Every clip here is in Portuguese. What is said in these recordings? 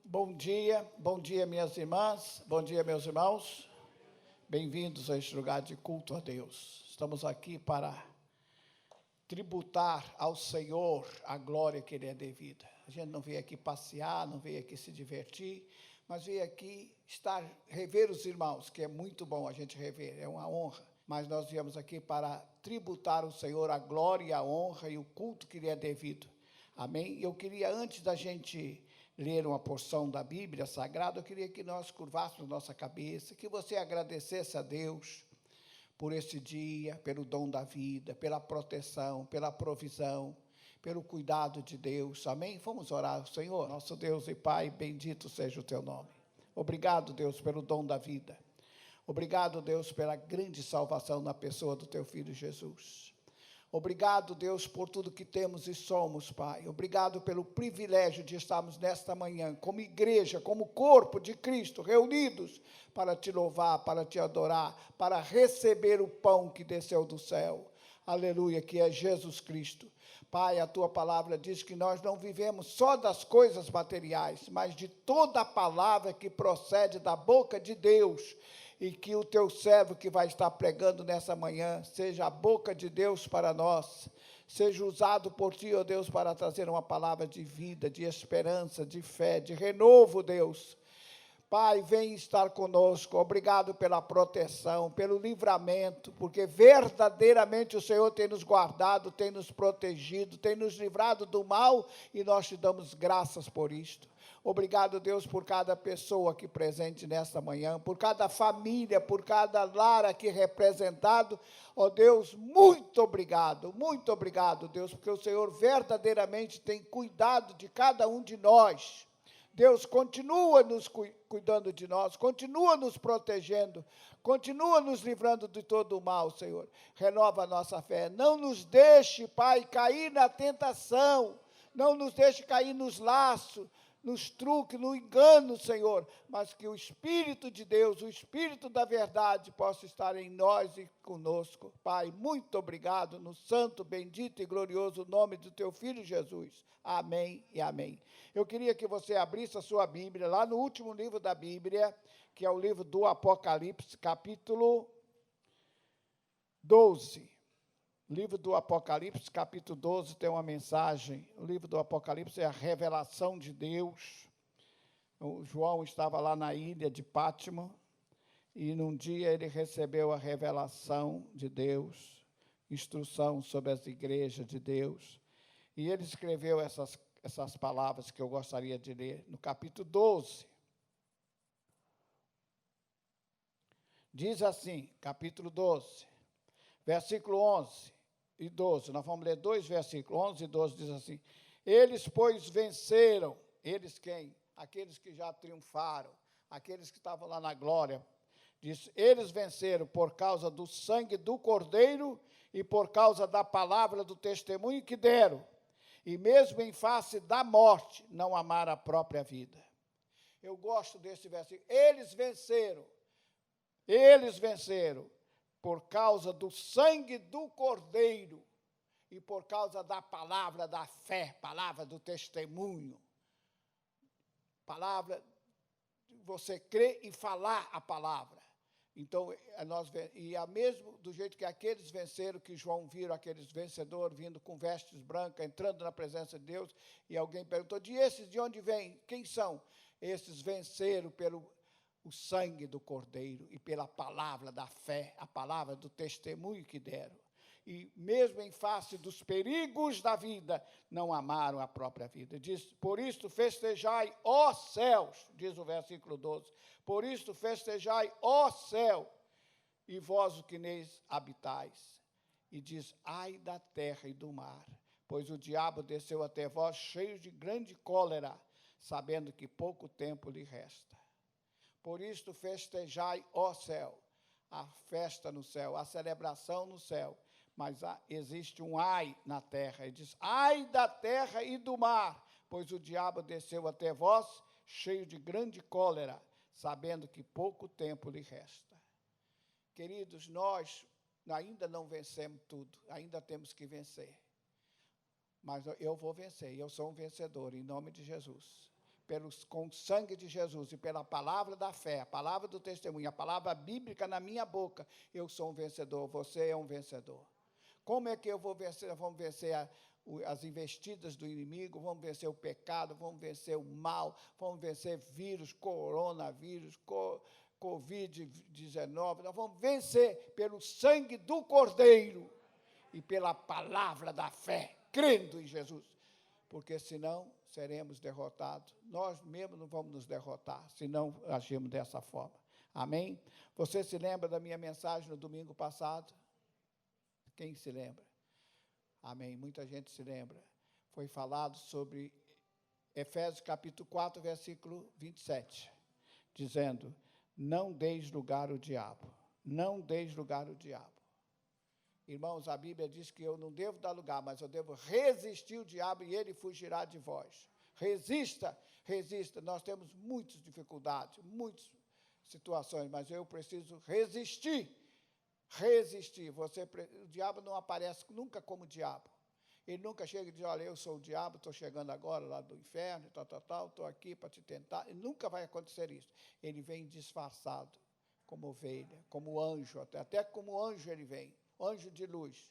Bom dia, minhas irmãs, bom dia, meus irmãos. Bem-vindos a este lugar de culto a Deus. Estamos aqui para tributar ao Senhor a glória que Ele é devida. A gente não veio aqui passear, não veio aqui se divertir, mas veio aqui rever os irmãos, que é muito bom a gente rever, é uma honra. Mas nós viemos aqui para tributar ao Senhor a glória, a honra e o culto que Ele é devido. Amém? Eu queria, antes da gente ler uma porção da Bíblia Sagrada, eu queria que nós curvássemos nossa cabeça, que você agradecesse a Deus por esse dia, pelo dom da vida, pela proteção, pela provisão, pelo cuidado de Deus. Amém? Vamos orar ao Senhor. Nosso Deus e Pai, bendito seja o teu nome. Obrigado, Deus, pelo dom da vida. Obrigado, Deus, pela grande salvação na pessoa do teu Filho Jesus. Obrigado, Deus, por tudo que temos e somos, Pai. Obrigado pelo privilégio de estarmos nesta manhã, como igreja, como corpo de Cristo, reunidos para te louvar, para te adorar, para receber o pão que desceu do céu. Aleluia, que é Jesus Cristo. Pai, a tua palavra diz que nós não vivemos só das coisas materiais, mas de toda a palavra que procede da boca de Deus. E que o teu servo que vai estar pregando nessa manhã seja a boca de Deus para nós, seja usado por ti, ó Deus, para trazer uma palavra de vida, de esperança, de fé, de renovo, Deus. Pai, vem estar conosco, obrigado pela proteção, pelo livramento, porque verdadeiramente o Senhor tem nos guardado, tem nos protegido, tem nos livrado do mal, e nós te damos graças por isto. Obrigado, Deus, por cada pessoa aqui presente nesta manhã, por cada família, por cada lar aqui representado. Ó Deus, muito obrigado, Deus, porque o Senhor verdadeiramente tem cuidado de cada um de nós. Deus, continua nos cuidando de nós, continua nos protegendo, continua nos livrando de todo o mal, Senhor. Renova a nossa fé, não nos deixe, Pai, cair na tentação, não nos deixe cair nos laços, nos truques, no engano, Senhor, mas que o Espírito de Deus, o Espírito da verdade possa estar em nós e conosco. Pai, muito obrigado no santo, bendito e glorioso nome do teu Filho Jesus. Amém e amém. Eu queria que você abrisse a sua Bíblia, lá no último livro da Bíblia, que é o livro do Apocalipse, capítulo 12. Livro do Apocalipse, capítulo 12, tem uma mensagem. O livro do Apocalipse é a revelação de Deus. O João estava lá na ilha de Pátimo, e num dia ele recebeu a revelação de Deus, instrução sobre as igrejas de Deus, e ele escreveu essas palavras que eu gostaria de ler, no capítulo 12. Diz assim, capítulo 12, versículo 11 e 12, nós vamos ler dois versículos, 11 e 12, diz assim: eles, pois, venceram. Eles quem? Aqueles que já triunfaram, aqueles que estavam lá na glória. Diz, eles venceram por causa do sangue do Cordeiro e por causa da palavra do testemunho que deram, e mesmo em face da morte, não amaram a própria vida. Eu gosto desse versículo. Eles venceram por causa do sangue do Cordeiro e por causa da palavra da fé, palavra do testemunho. Palavra, você crer e falar a palavra. Então, mesmo do jeito que aqueles venceram, que João viram aqueles vencedores vindo com vestes brancas, entrando na presença de Deus, e alguém perguntou, de onde vêm? Quem são? Esses venceram pelo o sangue do Cordeiro e pela palavra da fé, a palavra do testemunho que deram. E mesmo em face dos perigos da vida, não amaram a própria vida. Diz, por isto festejai, ó céus, diz o versículo 12, por isto festejai, ó céu, e vós o que neles habitais. E diz, ai da terra e do mar, pois o diabo desceu até vós cheio de grande cólera, sabendo que pouco tempo lhe resta. Por isto festejai, ó céu, a festa no céu, a celebração no céu, mas existe um ai na terra, e diz, ai da terra e do mar, pois o diabo desceu até vós, cheio de grande cólera, sabendo que pouco tempo lhe resta. Queridos, nós ainda não vencemos tudo, ainda temos que vencer, mas eu vou vencer, eu sou um vencedor, em nome de Jesus. com o sangue de Jesus e pela palavra da fé, a palavra do testemunho, a palavra bíblica na minha boca, eu sou um vencedor, você é um vencedor. Como é que eu vou vencer? Vamos vencer as investidas do inimigo, vamos vencer o pecado, vamos vencer o mal, vamos vencer vírus, coronavírus, Covid-19, nós vamos vencer pelo sangue do Cordeiro e pela palavra da fé, crendo em Jesus, porque senão seremos derrotados. Nós mesmos não vamos nos derrotar, se não agirmos dessa forma. Amém? Você se lembra da minha mensagem no domingo passado? Quem se lembra? Amém. Muita gente se lembra. Foi falado sobre Efésios capítulo 4, versículo 27, dizendo: não deis lugar ao diabo. Não deis lugar ao diabo. Irmãos, a Bíblia diz que eu não devo dar lugar, mas eu devo resistir o diabo e ele fugirá de vós. Resista, resista. Nós temos muitas dificuldades, muitas situações, mas eu preciso resistir. Resistir. O diabo não aparece nunca como diabo. Ele nunca chega e diz: olha, eu sou o diabo, estou chegando agora lá do inferno, estou aqui para te tentar. E nunca vai acontecer isso. Ele vem disfarçado, como ovelha, como anjo, até como anjo ele vem, anjo de luz.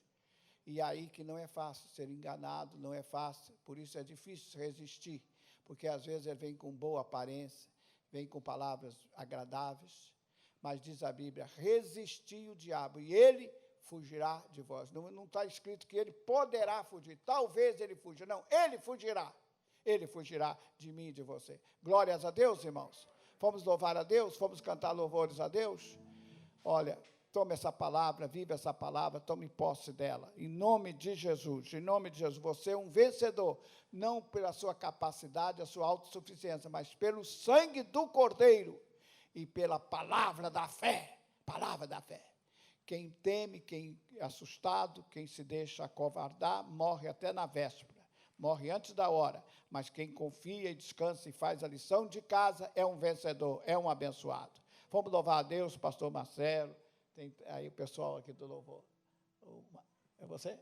E aí que não é fácil ser enganado, não é fácil, por isso é difícil resistir, porque às vezes ele vem com boa aparência, vem com palavras agradáveis, mas diz a Bíblia: resistir o diabo e ele fugirá de vós. Não está escrito que ele poderá fugir, talvez ele fuja, não, ele fugirá de mim e de você. Glórias a Deus, irmãos. Vamos louvar a Deus, vamos cantar louvores a Deus. Olha, tome essa palavra, vive essa palavra, tome posse dela, em nome de Jesus, você é um vencedor, não pela sua capacidade, a sua autossuficiência, mas pelo sangue do Cordeiro e pela palavra da fé, Quem teme, quem é assustado, quem se deixa acovardar, morre até na véspera, morre antes da hora, mas quem confia e descansa e faz a lição de casa é um vencedor, é um abençoado. Vamos louvar a Deus, pastor Marcelo, tem aí o pessoal aqui do louvor. É você?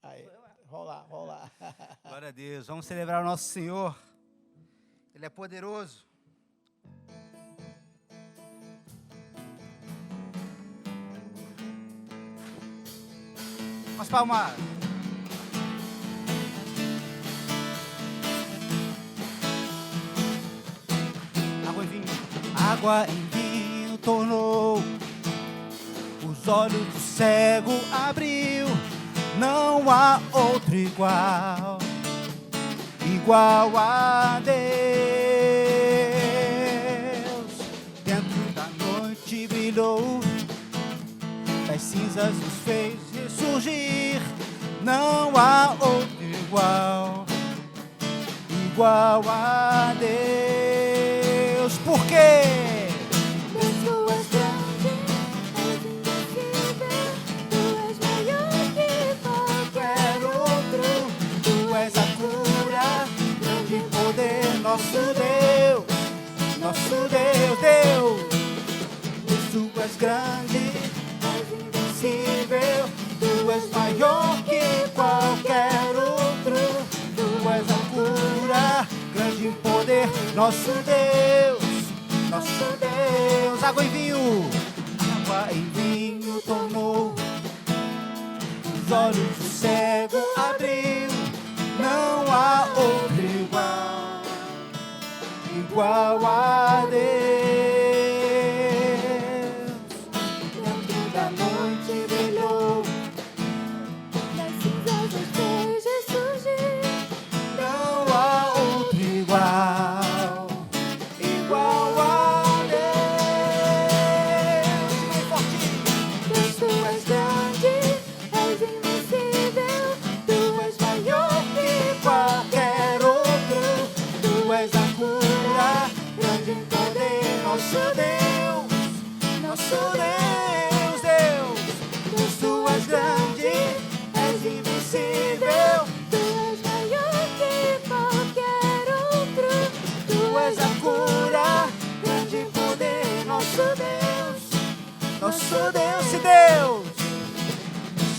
Aí, vamos lá. Glória a Deus, vamos celebrar o nosso Senhor, Ele é poderoso. Umas palmas. Água em vinho. Água em vinho tornou, os olhos do cego abriu. Não há outro igual a Deus. Dentro da noite brilhou, das cinzas nos fez ressurgir. Não há outro igual a Deus. Por quê? Nosso Deus, Tu és grande, és invencível, Tu és maior que qualquer outro, Tu és a cura, grande em poder, nosso Deus, água em vinho tornou, os olhos do cego abriu, não há outro igual a Deus. Dentro da noite brilhou, das cinzas nos fez ressurgir. Não há outro igual a Deus. Mais forte. Deus, Tu és grande, és invencível, Tu és maior que qualquer outro, Tu és a cura, grande em poder, nosso Deus, Deus, Tu és grande, és invencível, Tu és maior que qualquer outro, Tu és a cura, grande em poder, nosso Deus,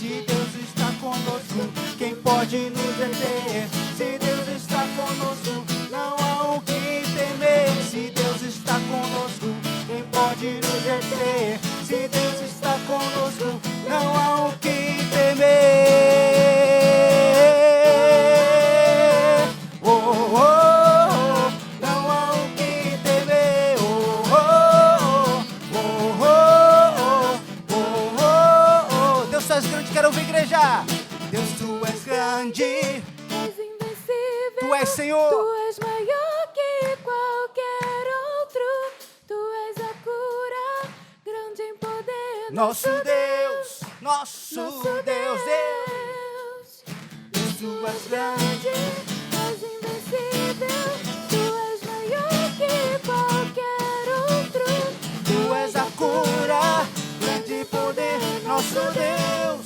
se Deus está conosco, quem pode nos deter? Se Deus está conosco, não há o que grande, és invencível. Tu és Senhor. Tu és maior que qualquer outro. Tu és a cura, grande em poder. Nosso Deus, nosso Deus, Tu és grande, és invencível. Tu és maior que qualquer outro. Tu és a cura, grande poder, nosso Deus.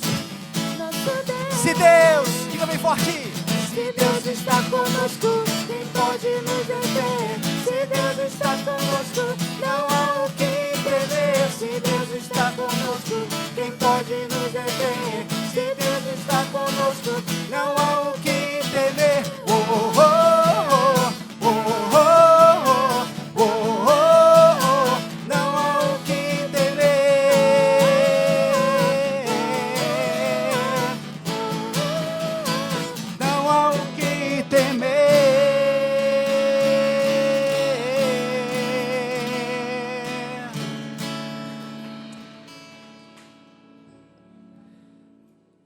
Nosso Deus. Se Deus, diga bem forte. Se Deus está conosco, quem pode nos deter? Se Deus está conosco, não há o que temer. Se Deus está conosco, quem pode nos deter? Se Deus está conosco, Não há o que temer. Oh, oh, oh, oh, oh, oh, oh, oh, oh. Não há o que temer. Não há o que temer.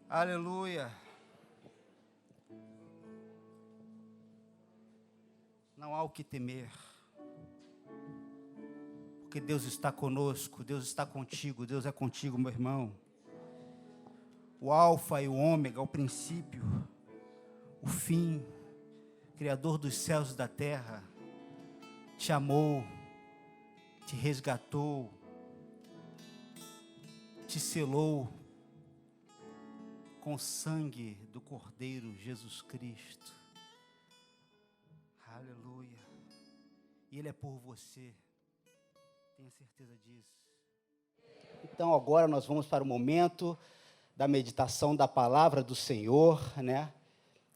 Aleluia. Não há o que temer, porque Deus está conosco, Deus está contigo, Deus é contigo, meu irmão. O alfa e o ômega, o princípio, o fim, Criador dos céus e da terra, te amou, te resgatou, te selou com o sangue do Cordeiro Jesus Cristo. Aleluia. E Ele é por você. Tenha certeza disso. Então agora nós vamos para o momento da meditação da palavra do Senhor, né?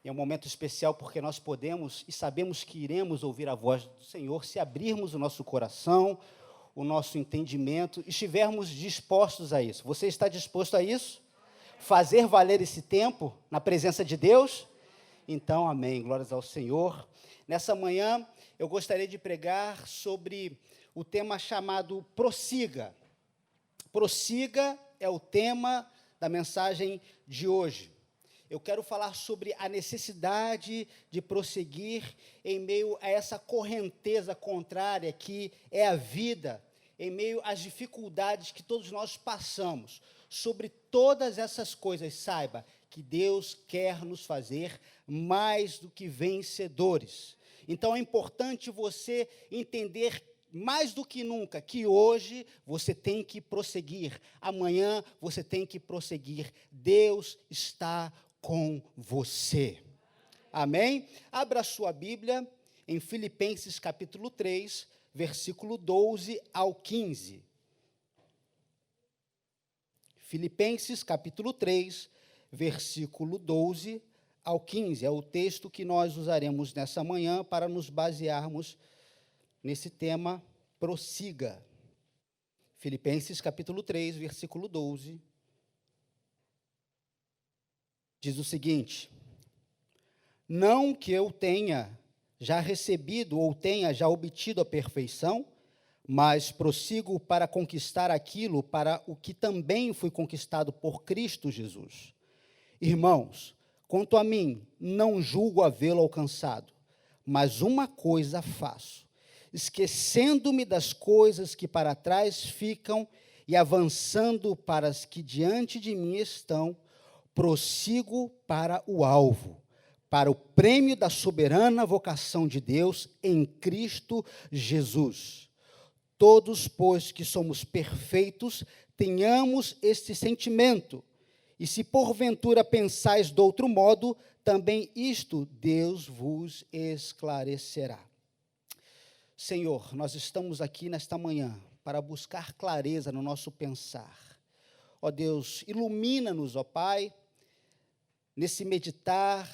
É um momento especial porque nós podemos e sabemos que iremos ouvir a voz do Senhor se abrirmos o nosso coração, o nosso entendimento, e estivermos dispostos a isso. Você está disposto a isso? Fazer valer esse tempo na presença de Deus? Então, amém. Glórias ao Senhor. Nessa manhã, eu gostaria de pregar sobre o tema chamado Prossiga. Prossiga é o tema da mensagem de hoje. Eu quero falar sobre a necessidade de prosseguir em meio a essa correnteza contrária que é a vida, em meio às dificuldades que todos nós passamos. Sobre todas essas coisas, saiba que Deus quer nos fazer mais do que vencedores. Então, é importante você entender mais do que nunca que hoje você tem que prosseguir, amanhã você tem que prosseguir. Deus está com você. Amém? Abra a sua Bíblia em Filipenses capítulo 3, versículo 12 ao 15. Filipenses capítulo 3, versículo 12 ao 15. É o texto que nós usaremos nessa manhã para nos basearmos nesse tema, prossiga. Filipenses capítulo 3, versículo 12. Diz o seguinte: não que eu tenha já recebido ou tenha já obtido a perfeição, mas prossigo para conquistar aquilo para o que também fui conquistado por Cristo Jesus. Irmãos, quanto a mim, não julgo havê-lo alcançado, mas uma coisa faço, esquecendo-me das coisas que para trás ficam e avançando para as que diante de mim estão, prossigo para o alvo, para o prêmio da soberana vocação de Deus em Cristo Jesus. Todos, pois, que somos perfeitos, tenhamos este sentimento. E se porventura pensais de outro modo, também isto Deus vos esclarecerá. Senhor, nós estamos aqui nesta manhã para buscar clareza no nosso pensar. Ó Deus, ilumina-nos, ó Pai, nesse meditar,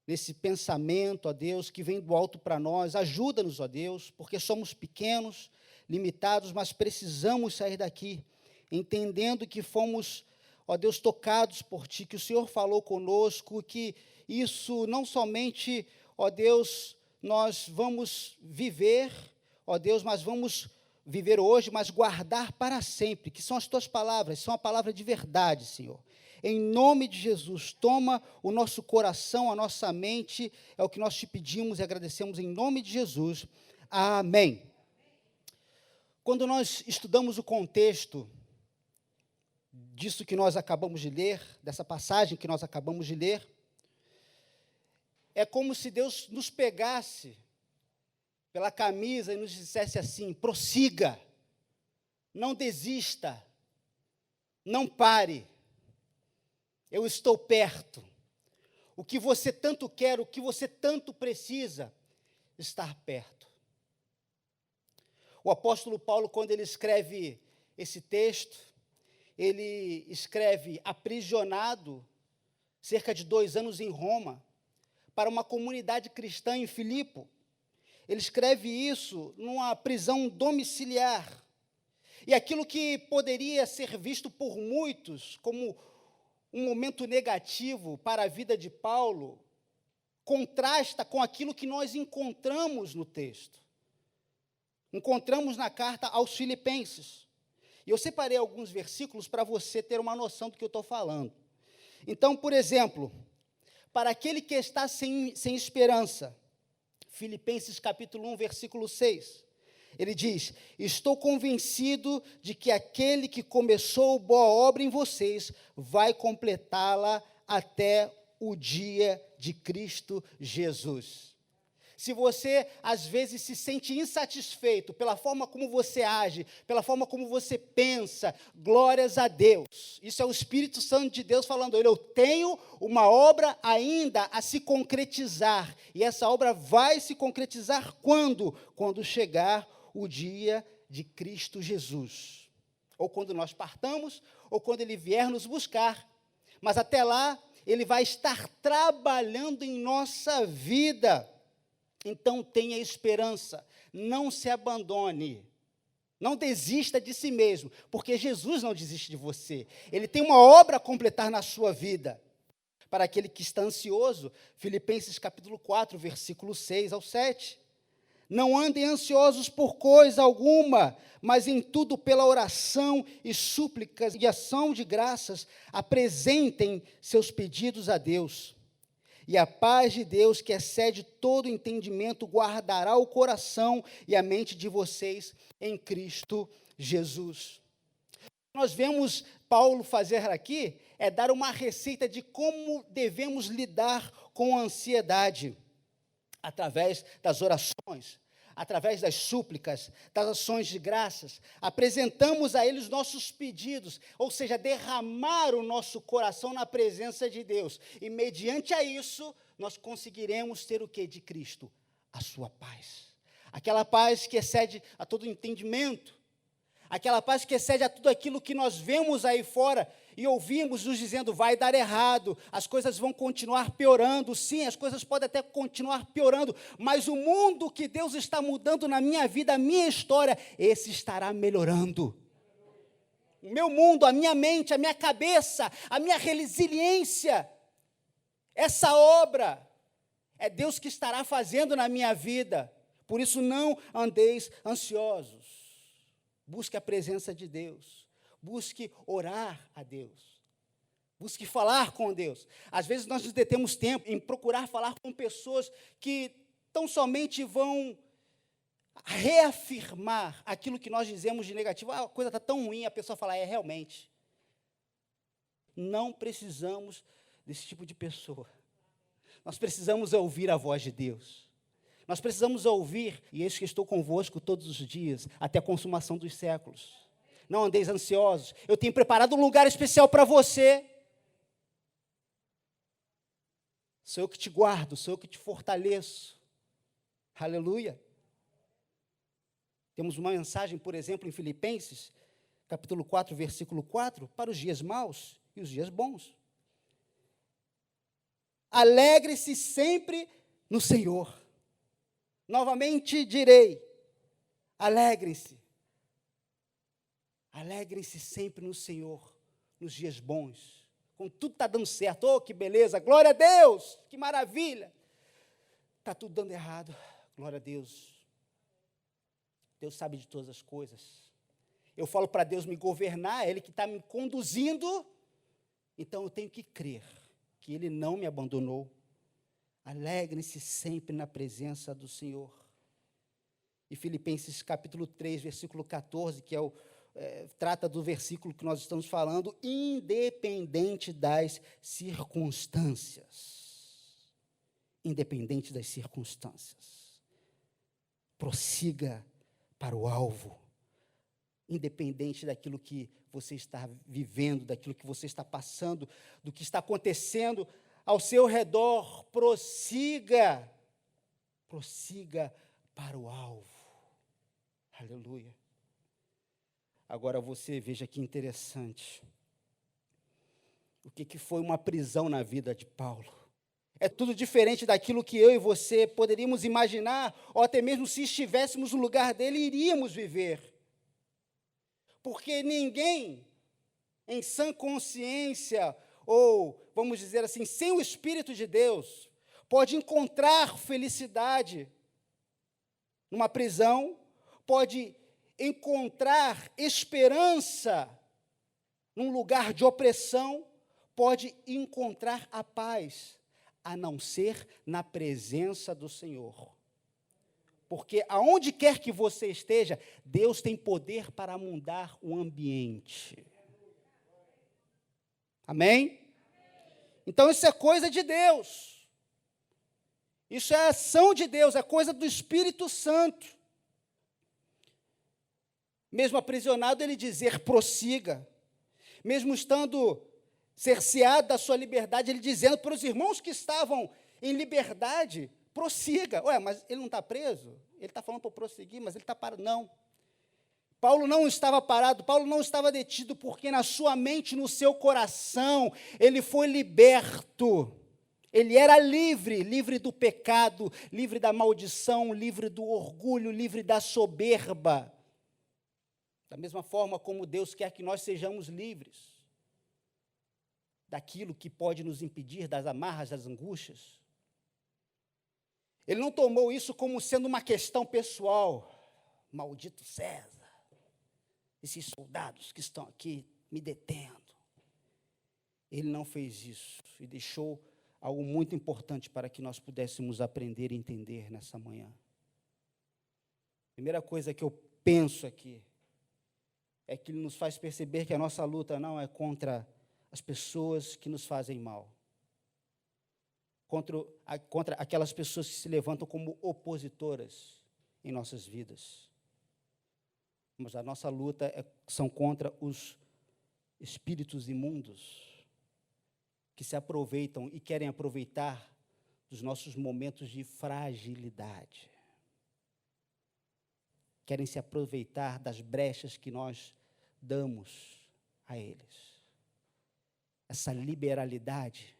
nesse pensamento, ó Deus, que vem do alto para nós. Ajuda-nos, ó Deus, porque somos pequenos, limitados, mas precisamos sair daqui, entendendo que fomos, ó Deus, tocados por Ti, que o Senhor falou conosco, que isso não somente, ó Deus, nós vamos viver, ó Deus, mas vamos viver hoje, mas guardar para sempre, que são as Tuas palavras, são a palavra de verdade, Senhor. Em nome de Jesus, toma o nosso coração, a nossa mente, é o que nós te pedimos e agradecemos em nome de Jesus. Amém. Quando nós estudamos o contexto disso que nós acabamos de ler, dessa passagem que nós acabamos de ler, é como se Deus nos pegasse pela camisa e nos dissesse assim: prossiga, não desista, não pare, eu estou perto. O que você tanto quer, o que você tanto precisa, estar perto. O apóstolo Paulo, quando ele escreve esse texto, ele escreve aprisionado, cerca de 2 anos em Roma, para uma comunidade cristã em Filipe. Ele escreve isso numa prisão domiciliar. E aquilo que poderia ser visto por muitos como um momento negativo para a vida de Paulo, contrasta com aquilo que nós encontramos no texto. Encontramos na carta aos Filipenses. E eu separei alguns versículos para você ter uma noção do que eu estou falando. Então, por exemplo, para aquele que está sem esperança, Filipenses capítulo 1, versículo 6, ele diz: estou convencido de que aquele que começou boa obra em vocês vai completá-la até o dia de Cristo Jesus. Se você, às vezes, se sente insatisfeito pela forma como você age, pela forma como você pensa, glórias a Deus. Isso é o Espírito Santo de Deus falando: eu tenho uma obra ainda a se concretizar. E essa obra vai se concretizar quando? Quando chegar o dia de Cristo Jesus. Ou quando nós partamos, ou quando Ele vier nos buscar. Mas até lá, Ele vai estar trabalhando em nossa vida. Então tenha esperança, não se abandone, não desista de si mesmo, porque Jesus não desiste de você. Ele tem uma obra a completar na sua vida. Para aquele que está ansioso, Filipenses capítulo 4, versículo 6 ao 7. Não andem ansiosos por coisa alguma, mas em tudo pela oração e súplicas e ação de graças, apresentem seus pedidos a Deus. E a paz de Deus, que excede todo entendimento, guardará o coração e a mente de vocês em Cristo Jesus. O que nós vemos Paulo fazer aqui é dar uma receita de como devemos lidar com a ansiedade, através das orações, através das súplicas, das ações de graças. Apresentamos a Ele os nossos pedidos, ou seja, derramar o nosso coração na presença de Deus. E mediante a isso, nós conseguiremos ter o que de Cristo? A sua paz. Aquela paz que excede a todo entendimento, aquela paz que excede a tudo aquilo que nós vemos aí fora e ouvimos nos dizendo: vai dar errado, as coisas vão continuar piorando. Sim, as coisas podem até continuar piorando, mas o mundo que Deus está mudando na minha vida, a minha história, esse estará melhorando. O meu mundo, a minha mente, a minha cabeça, a minha resiliência, essa obra é Deus que estará fazendo na minha vida. Por isso, não andeis ansiosos. Busque a presença de Deus. Busque orar a Deus. Busque falar com Deus. Às vezes nós nos detemos tempo em procurar falar com pessoas que tão somente vão reafirmar aquilo que nós dizemos de negativo. A coisa está tão ruim, a pessoa fala: é, realmente. Não precisamos desse tipo de pessoa. Nós precisamos ouvir a voz de Deus. Nós precisamos ouvir: e eis que estou convosco todos os dias, até a consumação dos séculos. Não andeis ansiosos, eu tenho preparado um lugar especial para você. Sou eu que te guardo, sou eu que te fortaleço. Aleluia. Temos uma mensagem, por exemplo, em Filipenses, capítulo 4, versículo 4, para os dias maus e os dias bons. Alegre-se sempre no Senhor. Novamente direi: alegrem-se. Alegrem-se sempre no Senhor, nos dias bons. Quando tudo está dando certo, oh, que beleza, glória a Deus, que maravilha. Está tudo dando errado, glória a Deus. Deus sabe de todas as coisas. Eu falo para Deus me governar, é Ele que está me conduzindo, Então eu tenho que crer que Ele não me abandonou. Alegrem-se sempre na presença do Senhor. E Filipenses capítulo 3, versículo 14, que trata do versículo que nós estamos falando, independente das circunstâncias. Independente das circunstâncias. Prossiga para o alvo. Independente daquilo que você está vivendo, daquilo que você está passando, do que está acontecendo ao seu redor, prossiga para o alvo. Aleluia. Agora você veja que interessante. O que foi uma prisão na vida de Paulo? É tudo diferente daquilo que eu e você poderíamos imaginar, ou até mesmo se estivéssemos no lugar dele, iríamos viver. Porque ninguém, em sã consciência, ou, vamos dizer assim, sem o Espírito de Deus, pode encontrar felicidade numa prisão, pode encontrar esperança num lugar de opressão, pode encontrar a paz, a não ser na presença do Senhor. Porque aonde quer que você esteja, Deus tem poder para mudar o ambiente. Amém? Então isso é coisa de Deus. Isso é ação de Deus, é coisa do Espírito Santo. Mesmo aprisionado, ele dizer, prossiga. Mesmo estando cerceado da sua liberdade, ele dizendo para os irmãos que estavam em liberdade, prossiga. Ué, mas ele não está preso? Ele está falando para prosseguir, mas ele está parado. Não. Paulo não estava parado, Paulo não estava detido, porque na sua mente, no seu coração, ele foi liberto. Ele era livre, livre do pecado, livre da maldição, livre do orgulho, livre da soberba. Da mesma forma como Deus quer que nós sejamos livres daquilo que pode nos impedir, das amarras, das angústias. Ele não tomou isso como sendo uma questão pessoal. Maldito César, esses soldados que estão aqui me detendo. Ele não fez isso e deixou algo muito importante para que nós pudéssemos aprender e entender nessa manhã. Primeira coisa que eu penso aqui é que ele nos faz perceber que a nossa luta não é contra as pessoas que nos fazem mal, contra aquelas pessoas que se levantam como opositoras em nossas vidas. Mas a nossa luta são contra os espíritos imundos que se aproveitam e querem aproveitar dos nossos momentos de fragilidade. Querem se aproveitar das brechas que nós damos a eles. Essa liberalidade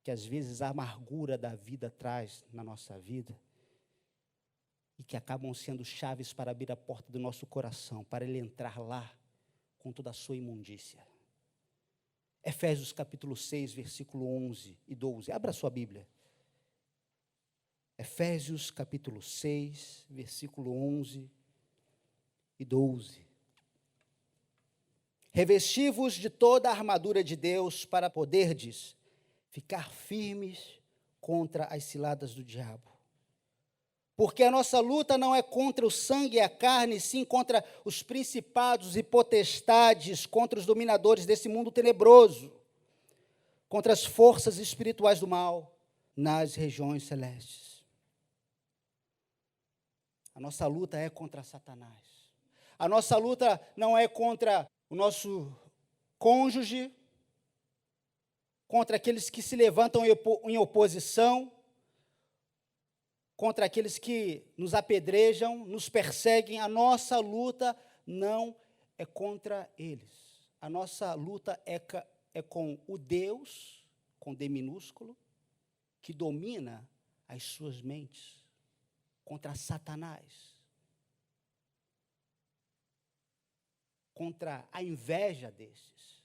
que às vezes a amargura da vida traz na nossa vida e que acabam sendo chaves para abrir a porta do nosso coração, para ele entrar lá com toda a sua imundícia. Efésios capítulo 6, versículo 11 e 12. Abra sua Bíblia. Efésios capítulo 6, versículo 11 e 12. Revesti-vos de toda a armadura de Deus para poderdes ficar firmes contra as ciladas do diabo. Porque a nossa luta não é contra o sangue e a carne, sim contra os principados e potestades, contra os dominadores desse mundo tenebroso, contra as forças espirituais do mal nas regiões celestes. A nossa luta é contra Satanás. A nossa luta não é contra o nosso cônjuge, contra aqueles que se levantam em oposição, contra aqueles que nos apedrejam, nos perseguem. A nossa luta não é contra eles. A nossa luta é com o Deus, com D minúsculo, que domina as suas mentes, contra Satanás, contra a inveja desses,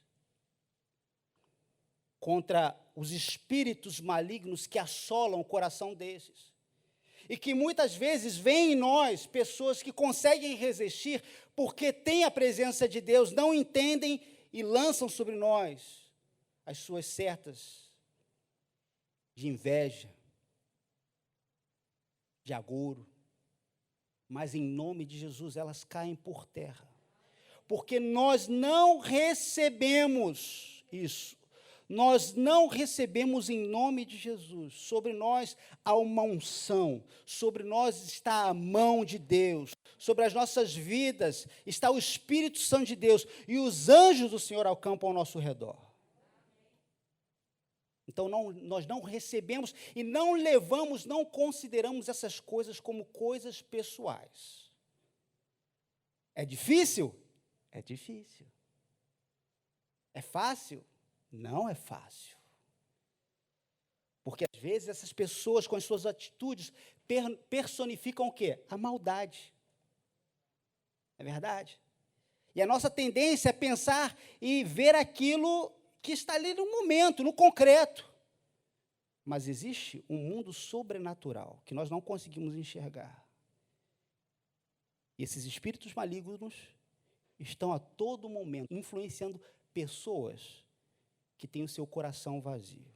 contra os espíritos malignos que assolam o coração desses. E que muitas vezes veem em nós pessoas que conseguem resistir porque têm a presença de Deus, não entendem e lançam sobre nós as suas setas de inveja, de agouro, mas em nome de Jesus elas caem por terra, porque nós não recebemos isso. Nós não recebemos em nome de Jesus. Sobre nós há uma unção, sobre nós está a mão de Deus, sobre as nossas vidas está o Espírito Santo de Deus, e os anjos do Senhor acampam ao nosso redor. Então, nós não recebemos e não levamos, não consideramos essas coisas como coisas pessoais. É difícil? É difícil. É fácil? Não é fácil. Porque, às vezes, essas pessoas, com as suas atitudes, personificam o quê? A maldade. É verdade? E a nossa tendência é pensar e ver aquilo que está ali no momento, no concreto. Mas existe um mundo sobrenatural que nós não conseguimos enxergar. E esses espíritos malignos estão a todo momento influenciando pessoas que têm o seu coração vazio.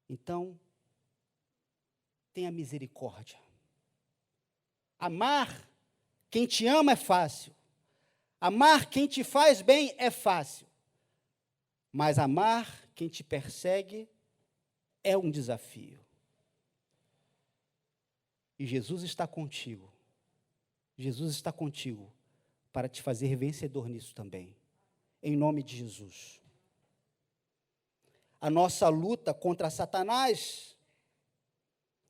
Então, tenha misericórdia. Amar quem te ama é fácil. Amar quem te faz bem é fácil. Mas amar quem te persegue é um desafio. E Jesus está contigo. Jesus está contigo para te fazer vencedor nisso também. Em nome de Jesus. A nossa luta contra Satanás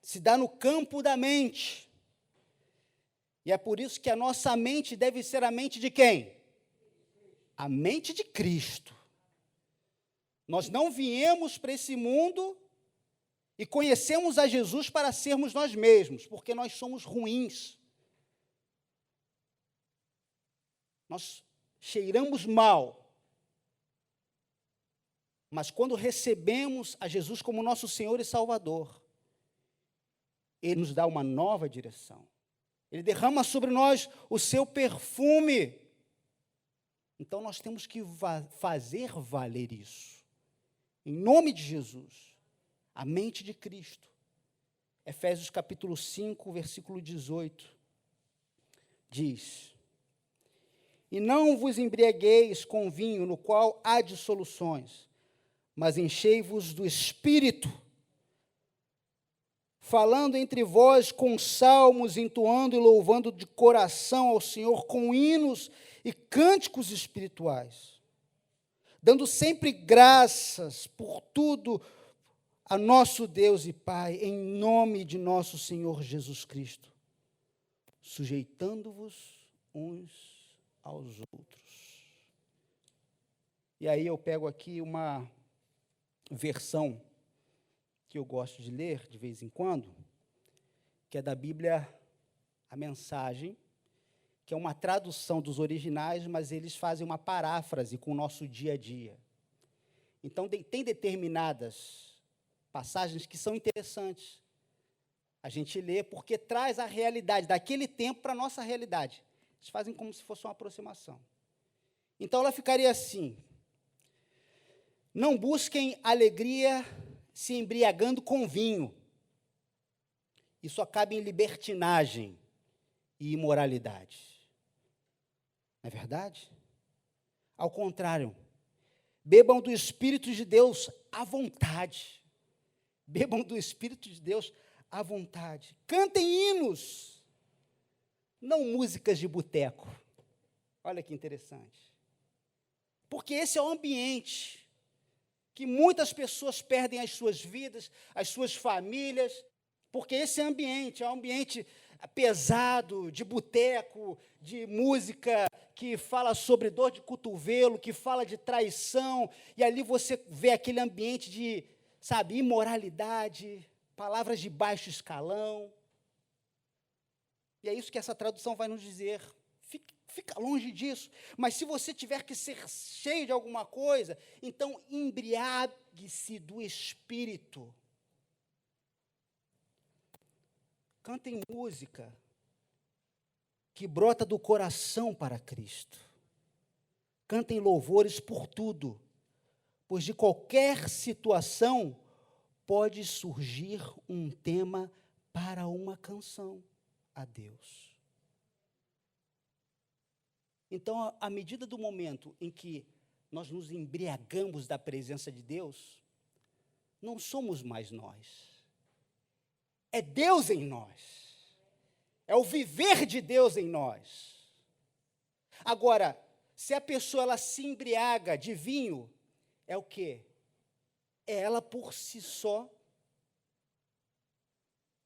se dá no campo da mente. E é por isso que a nossa mente deve ser a mente de quem? A mente de Cristo. Nós não viemos para esse mundo e conhecemos a Jesus para sermos nós mesmos, porque nós somos ruins. Nós cheiramos mal. Mas quando recebemos a Jesus como nosso Senhor e Salvador, Ele nos dá uma nova direção. Ele derrama sobre nós o seu perfume. Então nós temos que fazer valer isso. Em nome de Jesus, a mente de Cristo. Efésios capítulo 5, versículo 18, diz: E não vos embriagueis com vinho, no qual há dissoluções, mas enchei-vos do Espírito, falando entre vós com salmos, entoando e louvando de coração ao Senhor com hinos e cânticos espirituais, dando sempre graças por tudo a nosso Deus e Pai, em nome de nosso Senhor Jesus Cristo, sujeitando-vos uns aos outros. E aí eu pego aqui uma versão que eu gosto de ler de vez em quando, que é da Bíblia, a Mensagem, que é uma tradução dos originais, mas eles fazem uma paráfrase com o nosso dia a dia. Então, tem determinadas passagens que são interessantes a gente lê, porque traz a realidade daquele tempo para a nossa realidade. Eles fazem como se fosse uma aproximação. Então, ela ficaria assim: não busquem alegria se embriagando com vinho. Isso acaba em libertinagem e imoralidade. Não é verdade? Ao contrário, bebam do Espírito de Deus à vontade. Bebam do Espírito de Deus à vontade. Cantem hinos, não músicas de boteco. Olha que interessante. Porque esse é o ambiente que muitas pessoas perdem as suas vidas, as suas famílias, porque esse ambiente é um ambiente pesado, de boteco, de música que fala sobre dor de cotovelo, que fala de traição, e ali você vê aquele ambiente de, imoralidade, palavras de baixo escalão. E é isso que essa tradução vai nos dizer. Fica longe disso. Mas se você tiver que ser cheio de alguma coisa, então embriague-se do Espírito. Cantem música que brota do coração para Cristo. Cantem louvores por tudo, pois de qualquer situação pode surgir um tema para uma canção a Deus. Então, à medida do momento em que nós nos embriagamos da presença de Deus, não somos mais nós. É Deus em nós. É o viver de Deus em nós. Agora, se a pessoa ela se embriaga de vinho, é o quê? É ela por si só.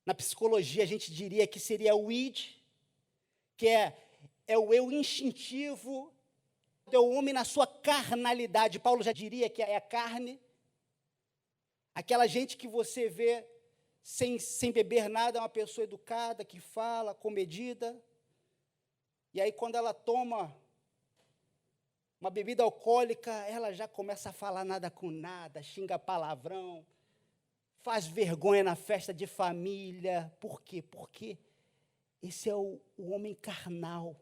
Na psicologia, a gente diria que seria o id, que é o eu instintivo, é o homem na sua carnalidade. Paulo já diria que é a carne. Aquela gente que você vê sem beber nada, é uma pessoa educada, que fala, comedida. E aí, quando ela toma uma bebida alcoólica, ela já começa a falar nada com nada, xinga palavrão, faz vergonha na festa de família. Por quê? Porque esse é o homem carnal.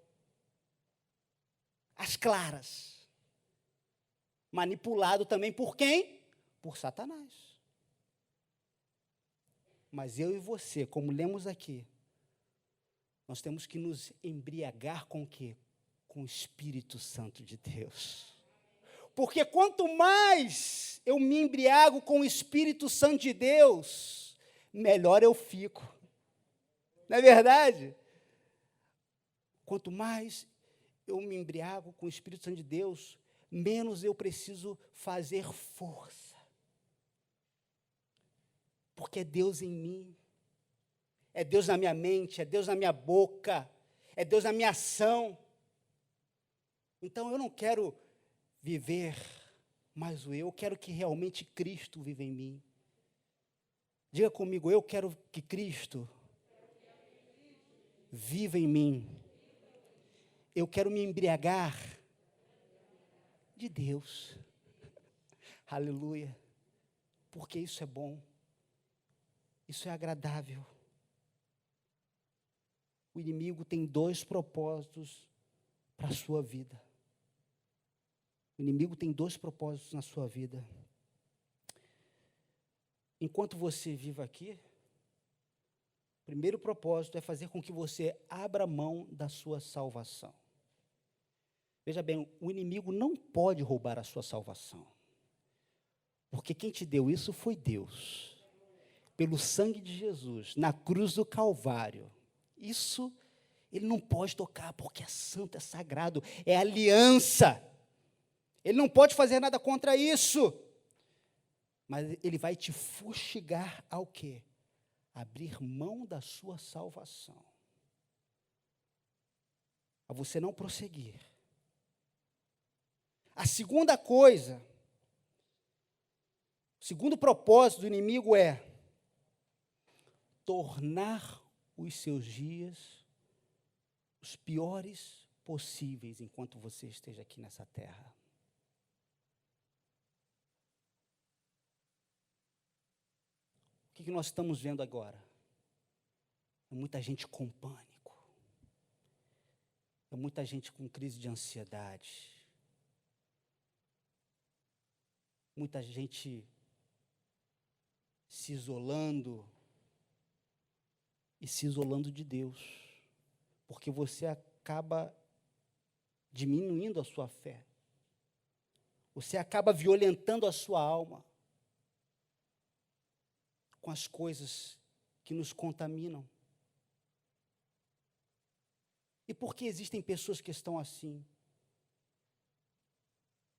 Às claras. Manipulado também por quem? Por Satanás. Mas eu e você, como lemos aqui, nós temos que nos embriagar com o quê? Com o Espírito Santo de Deus. Porque quanto mais eu me embriago com o Espírito Santo de Deus, melhor eu fico. Não é verdade? Quanto mais eu me embriago com o Espírito Santo de Deus, menos eu preciso fazer força. Porque é Deus em mim, é Deus na minha mente, é Deus na minha boca, é Deus na minha ação. Então eu não quero viver mais o eu quero que realmente Cristo viva em mim. Diga comigo, eu quero que Cristo viva em mim. Eu quero me embriagar de Deus. Aleluia. Porque isso é bom. Isso é agradável. O inimigo tem 2 propósitos para a sua vida. O inimigo tem 2 propósitos na sua vida. Enquanto você vive aqui, o primeiro propósito é fazer com que você abra mão da sua salvação. Veja bem, o inimigo não pode roubar a sua salvação. Porque quem te deu isso foi Deus. Pelo sangue de Jesus, na cruz do Calvário. Isso ele não pode tocar, porque é santo, é sagrado, é aliança. Ele não pode fazer nada contra isso. Mas ele vai te fustigar ao quê? Abrir mão da sua salvação. A você não prosseguir. A segunda coisa, o segundo propósito do inimigo é tornar os seus dias os piores possíveis enquanto você esteja aqui nessa terra. O que nós estamos vendo agora? É muita gente com pânico. É muita gente com crise de ansiedade. Muita gente se isolando e se isolando de Deus, porque você acaba diminuindo a sua fé, você acaba violentando a sua alma com as coisas que nos contaminam. E por que existem pessoas que estão assim?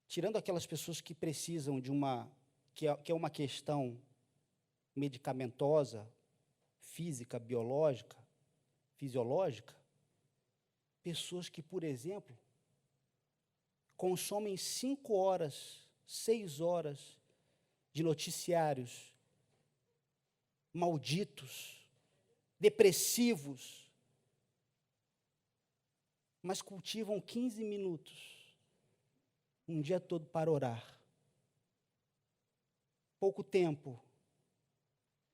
Tirando aquelas pessoas que precisam de que é uma questão medicamentosa, física, biológica, fisiológica, pessoas que, por exemplo, consomem 5 horas, 6 horas de noticiários malditos, depressivos, mas cultivam 15 minutos, um dia todo para orar. Pouco tempo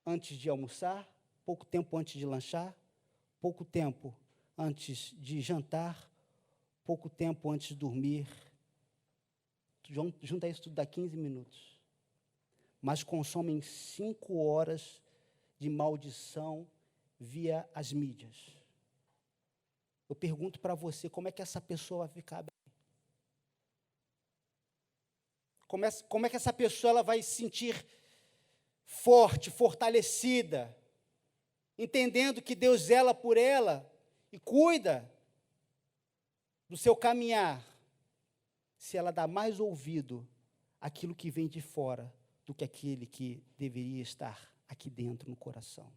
antes de almoçar, pouco tempo antes de lanchar, pouco tempo antes de jantar, pouco tempo antes de dormir. Junta isso tudo, dá 15 minutos. Mas consomem 5 horas de maldição via as mídias. Eu pergunto para você, como é que essa pessoa vai ficar bem? Como é que essa pessoa ela vai se sentir forte, fortalecida, entendendo que Deus zela por ela e cuida do seu caminhar, se ela dá mais ouvido àquilo que vem de fora do que aquele que deveria estar aqui dentro no coração?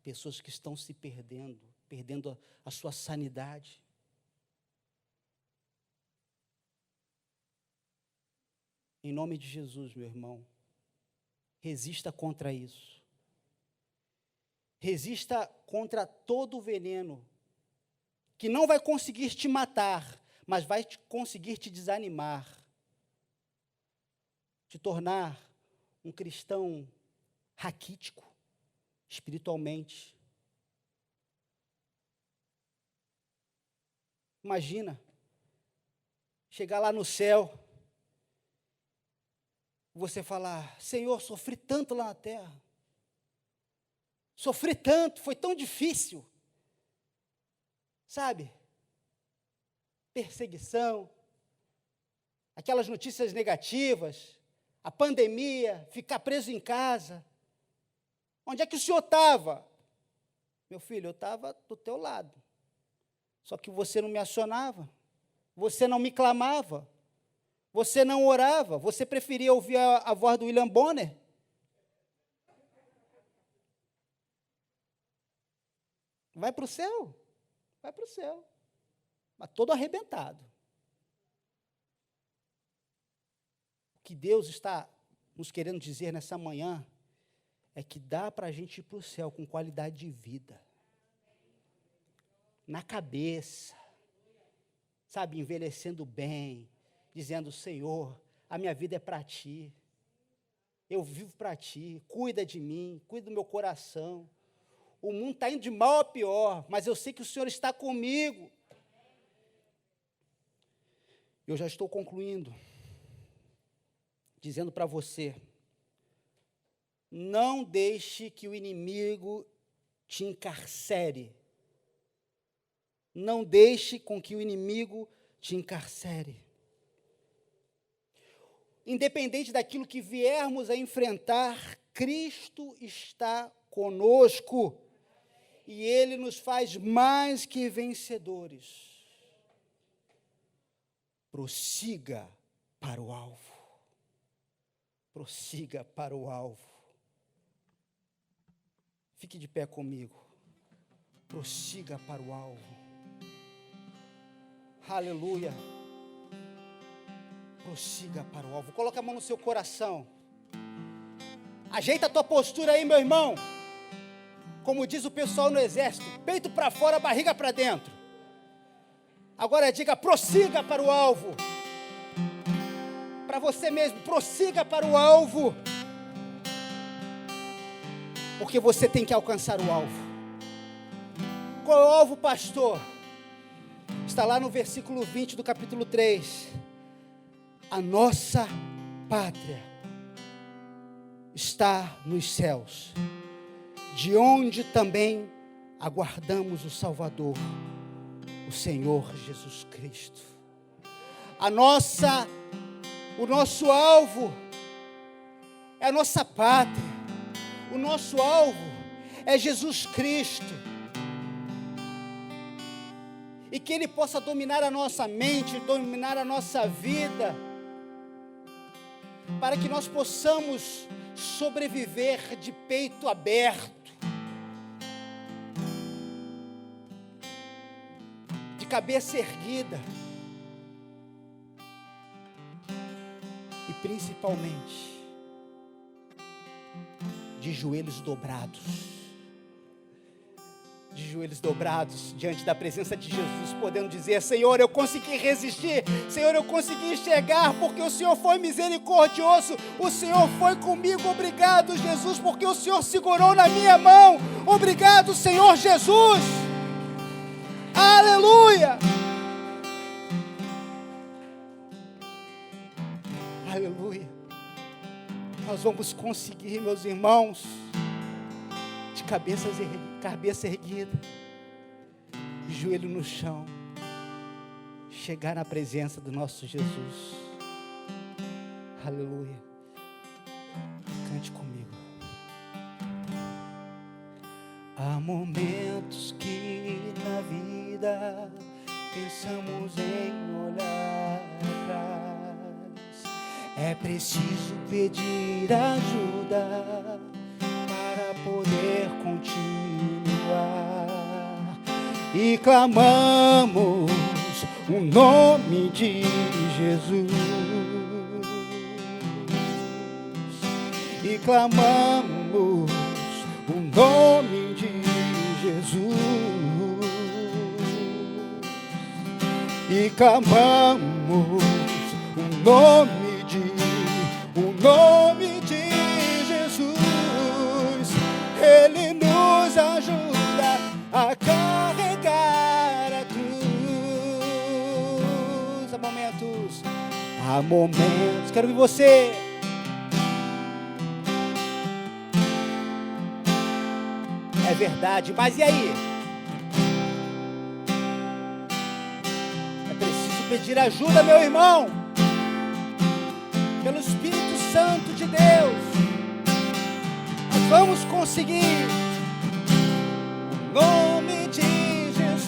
Pessoas que estão se perdendo a sua sanidade. Em nome de Jesus, meu irmão, resista contra isso. Resista contra todo o veneno, que não vai conseguir te matar, mas vai conseguir te desanimar, te tornar um cristão raquítico, espiritualmente. Imagina, chegar lá no céu, você falar: Senhor, sofri tanto lá na terra, sofri tanto, foi tão difícil, sabe? Perseguição, aquelas notícias negativas, a pandemia, ficar preso em casa. Onde é que o senhor estava? Meu filho, eu estava do teu lado, só que você não me acionava, você não me clamava, você não orava, você preferia ouvir a voz do William Bonner. Vai para o céu, mas todo arrebentado. O que Deus está nos querendo dizer nessa manhã é que dá para a gente ir para o céu com qualidade de vida, na cabeça, sabe, envelhecendo bem, dizendo: Senhor, a minha vida é para Ti, eu vivo para Ti, cuida de mim, cuida do meu coração. O mundo está indo de mal a pior, mas eu sei que o Senhor está comigo. Eu já estou concluindo, dizendo para você: não deixe que o inimigo te encarcere. Não deixe com que o inimigo te encarcere. Independente daquilo que viermos a enfrentar, Cristo está conosco e Ele nos faz mais que vencedores. Prossiga para o alvo. Prossiga para o alvo. Fique de pé comigo. Prossiga para o alvo. Aleluia. Prossiga para o alvo. Coloca a mão no seu coração. Ajeita a tua postura aí, meu irmão. Como diz o pessoal no exército: peito para fora, barriga para dentro. Agora diga: prossiga para o alvo. Para você mesmo, prossiga para o alvo. Porque você tem que alcançar o alvo. Qual é o alvo, pastor? Está lá no versículo 20 do capítulo 3. A nossa pátria está nos céus, de onde também aguardamos o Salvador, o Senhor Jesus Cristo. O nosso alvo é a nossa pátria, o nosso alvo é Jesus Cristo. E que Ele possa dominar a nossa mente, dominar a nossa vida, para que nós possamos sobreviver de peito aberto, de cabeça erguida, e principalmente de joelhos dobrados. De joelhos dobrados diante da presença de Jesus, podendo dizer: Senhor, eu consegui resistir, Senhor, eu consegui enxergar, porque o Senhor foi misericordioso, o Senhor foi comigo. Obrigado, Jesus, porque o Senhor segurou na minha mão. Obrigado, Senhor Jesus. Aleluia. vamos conseguir, meus irmãos, de cabeça erguida, joelho no chão, chegar na presença do nosso Jesus. Aleluia. Cante comigo. Há momentos que na vida pensamos em olhar atrás. É preciso pedir ajuda para poder continuar. E clamamos o nome de Jesus. E clamamos o nome de Jesus. E clamamos o nome de Jesus. Ele nos ajuda a carregar a cruz. Há momentos, quero ver você. É verdade, mas e aí? É preciso pedir ajuda, meu irmão, pelo Espírito Santo de Deus. Nós vamos conseguir. O nome de Jesus.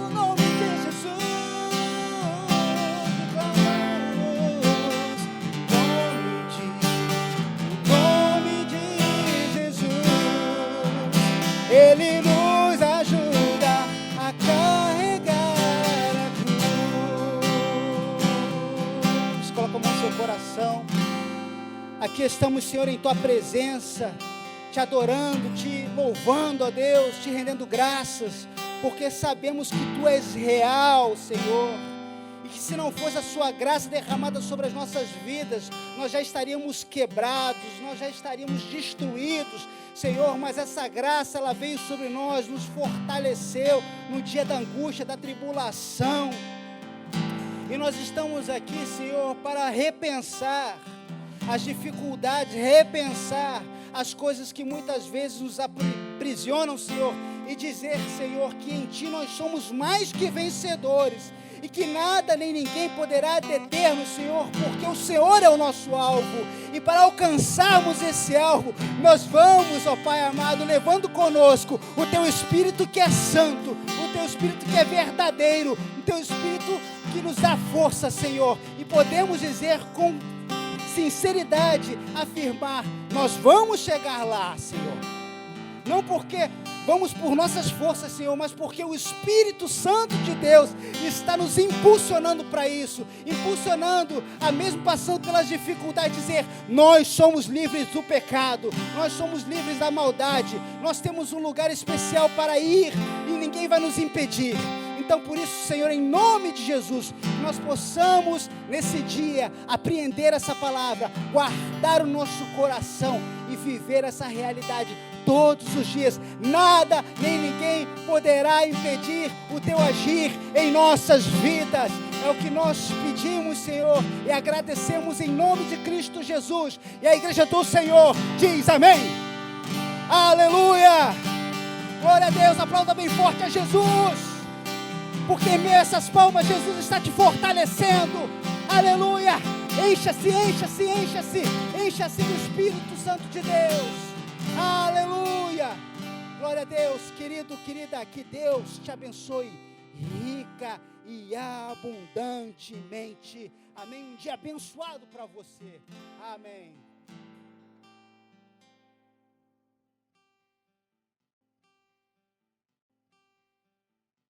O nome de Jesus. Ele nos ajuda a carregar a cruz. Coloca a mão no seu coração. Aqui estamos, Senhor, em Tua presença, te adorando, te louvando, ó Deus, te rendendo graças, porque sabemos que Tu és real, Senhor. E que se não fosse a sua graça derramada sobre as nossas vidas, nós já estaríamos quebrados, nós já estaríamos destruídos, Senhor, mas essa graça, ela veio sobre nós, nos fortaleceu no dia da angústia, da tribulação. E nós estamos aqui, Senhor, para repensar as dificuldades, repensar as coisas que muitas vezes nos aprisionam, Senhor, e dizer, Senhor, que em Ti nós somos mais que vencedores, e que nada nem ninguém poderá deter-nos, Senhor, porque o Senhor é o nosso alvo, e para alcançarmos esse alvo, nós vamos, ó Pai amado, levando conosco o Teu Espírito que é santo, o Teu Espírito que é verdadeiro, o Teu Espírito que nos dá força, Senhor, e podemos dizer com sinceridade, afirmar, nós vamos chegar lá, Senhor, não porque vamos por nossas forças, Senhor, mas porque o Espírito Santo de Deus está nos impulsionando para isso, impulsionando a mesmo passando pelas dificuldades, dizer, nós somos livres do pecado, nós somos livres da maldade, nós temos um lugar especial para ir e ninguém vai nos impedir. Então, por isso, Senhor, em nome de Jesus, nós possamos, nesse dia, apreender essa palavra, guardar o nosso coração e viver essa realidade todos os dias. Nada nem ninguém poderá impedir o Teu agir em nossas vidas. É o que nós pedimos, Senhor, e agradecemos em nome de Cristo Jesus. E a igreja do Senhor diz amém. Aleluia! Glória a Deus, aplauda bem forte a Jesus. Porque em meio a essas palmas, Jesus está te fortalecendo. Aleluia! Encha-se, encha-se, encha-se. Encha-se do Espírito Santo de Deus. Aleluia! Glória a Deus, querido, querida, que Deus te abençoe rica e abundantemente. Amém? Um dia abençoado para você. Amém.